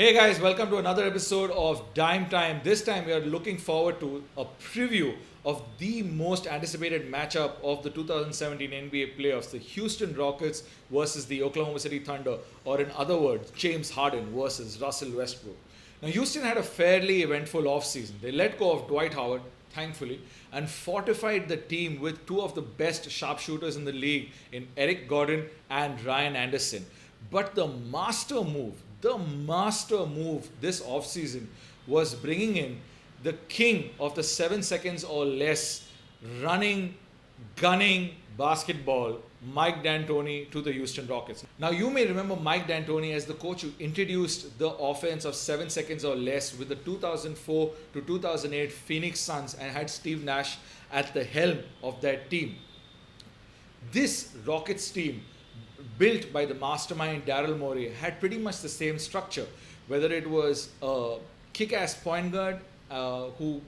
Hey guys, welcome to another episode of Dime Time. This time we are looking forward to a preview of the most anticipated matchup of the 2017 NBA playoffs, the Houston Rockets versus the Oklahoma City Thunder, or in other words, James Harden versus Russell Westbrook. Now, Houston had a fairly eventful offseason. They let go of Dwight Howard, thankfully, and fortified the team with two of the best sharpshooters in the league in Eric Gordon and Ryan Anderson. But the master move this offseason was bringing in the king of the 7 seconds or less running, gunning basketball, Mike D'Antoni, to the Houston Rockets. Now, you may remember Mike D'Antoni as the coach who introduced the offense of 7 seconds or less with the 2004 to 2008 Phoenix Suns and had Steve Nash at the helm of that team. This Rockets team, built by the mastermind Daryl Morey, had pretty much the same structure. Whether it was a kick-ass point guard who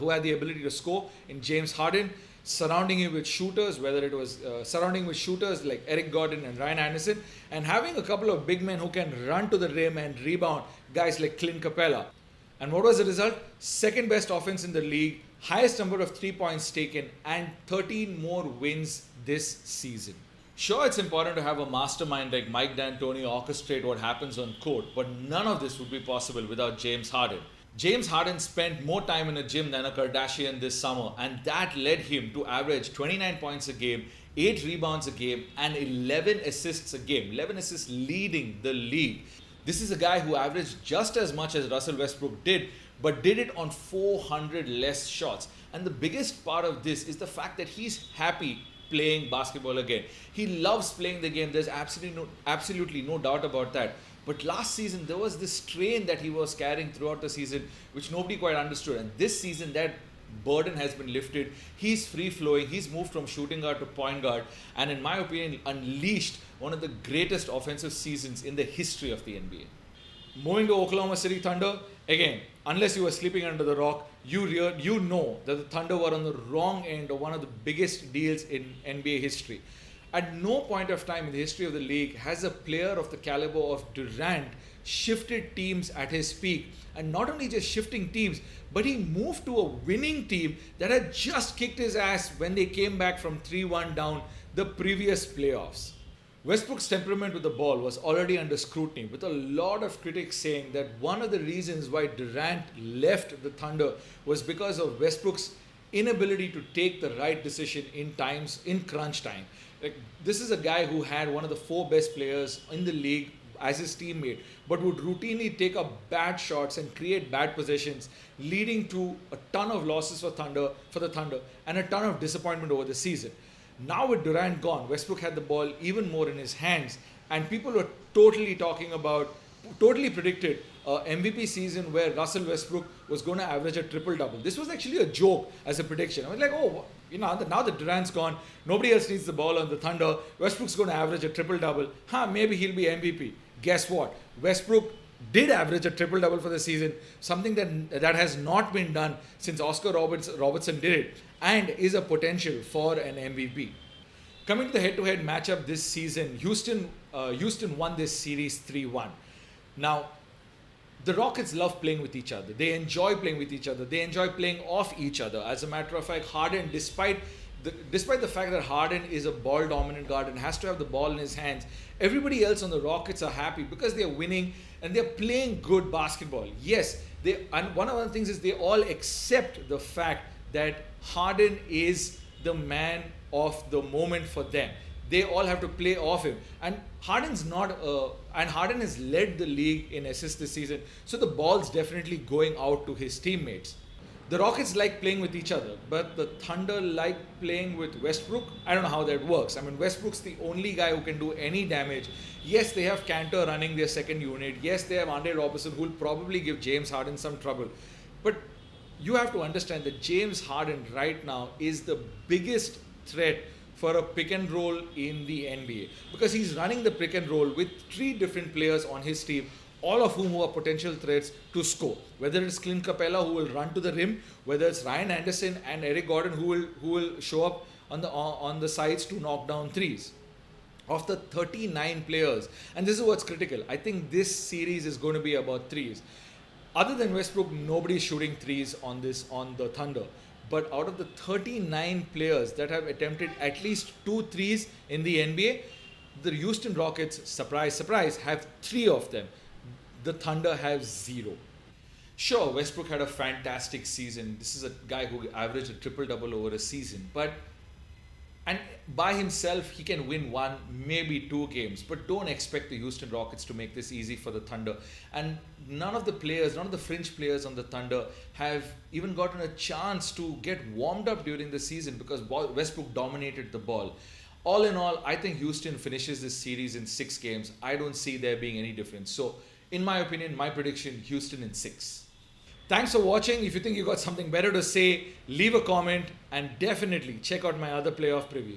had the ability to score in James Harden, surrounding him with shooters, whether it was surrounding with shooters like Eric Gordon and Ryan Anderson, and having a couple of big men who can run to the rim and rebound, guys like Clint Capella. And what was the result? Second best offense in the league, highest number of 3 points taken, and 13 more wins this season. Sure, it's important to have a mastermind like Mike D'Antoni orchestrate what happens on court, but none of this would be possible without James Harden. James Harden spent more time in a gym than a Kardashian this summer, and that led him to average 29 points a game, 8 rebounds a game, and 11 assists a game. 11 assists leading the league. This is a guy who averaged just as much as Russell Westbrook did, but did it on 400 less shots. And the biggest part of this is the fact that he's happy playing basketball again. He loves playing the game. There's absolutely no doubt about that. But last season, there was this strain that he was carrying throughout the season, which nobody quite understood. And this season, that burden has been lifted. He's free-flowing. He's moved from shooting guard to point guard. And in my opinion, unleashed one of the greatest offensive seasons in the history of the NBA. Moving to Oklahoma City Thunder, again, unless you were sleeping under the rock, you know that the Thunder were on the wrong end of one of the biggest deals in NBA history. At no point of time in the history of the league has a player of the caliber of Durant shifted teams at his peak. And not only just shifting teams, but he moved to a winning team that had just kicked his ass when they came back from 3-1 down the previous playoffs. Westbrook's temperament with the ball was already under scrutiny, with a lot of critics saying that one of the reasons why Durant left the Thunder was because of Westbrook's inability to take the right decision in crunch time. Like, this is a guy who had one of the 4 best players in the league as his teammate, but would routinely take up bad shots and create bad possessions, leading to a ton of losses for the Thunder and a ton of disappointment over the season. Now with Durant gone, Westbrook had the ball even more in his hands, and people were totally predicted an MVP season where Russell Westbrook was going to average a triple-double. This was actually a joke as a prediction. I was like, now that Durant's gone, nobody else needs the ball on the Thunder. Westbrook's going to average a triple-double. Maybe he'll be MVP. Guess what? Westbrook did average a triple-double for the season, something that has not been done since Oscar Robertson did it, and is a potential for an MVP. Coming to the head-to-head matchup this season, Houston won this series 3-1. Now, the Rockets love playing with each other. They enjoy playing with each other. They enjoy playing off each other. As a matter of fact, Harden, despite the fact that Harden is a ball-dominant guard and has to have the ball in his hands, everybody else on the Rockets are happy because they're winning and they're playing good basketball. Yes, and one of the things is they all accept the fact that Harden is the man of the moment for them. They all have to play off him. And Harden has led the league in assists this season, so the ball's definitely going out to his teammates. The Rockets like playing with each other, but the Thunder like playing with Westbrook. I don't know how that works. I mean, Westbrook's the only guy who can do any damage. Yes, they have Cantor running their second unit. Yes, they have Andre Robertson, who will probably give James Harden some trouble. But you have to understand that James Harden right now is the biggest threat for a pick and roll in the NBA, because he's running the pick and roll with 3 different players on his team, all of whom are potential threats to score. Whether it's Clint Capella, who will run to the rim, whether it's Ryan Anderson and Eric Gordon, who will show up on the sides to knock down threes. Of the 39 players, and this is what's critical, I think this series is going to be about threes. Other than Westbrook, nobody's shooting threes on the Thunder. But out of the 39 players that have attempted at least two threes in the NBA, the Houston Rockets, surprise, surprise, have three of them. The Thunder have zero. Sure, Westbrook had a fantastic season. This is a guy who averaged a triple double over a season. But and by himself, he can win one, maybe two games. But don't expect the Houston Rockets to make this easy for the Thunder. And none of the players, none of the fringe players on the Thunder have even gotten a chance to get warmed up during the season because Westbrook dominated the ball. All in all, I think Houston finishes this series in 6 games. I don't see there being any difference. So, in my opinion, my prediction, Houston in 6. Thanks for watching. If you think you got something better to say, leave a comment and definitely check out my other playoff preview.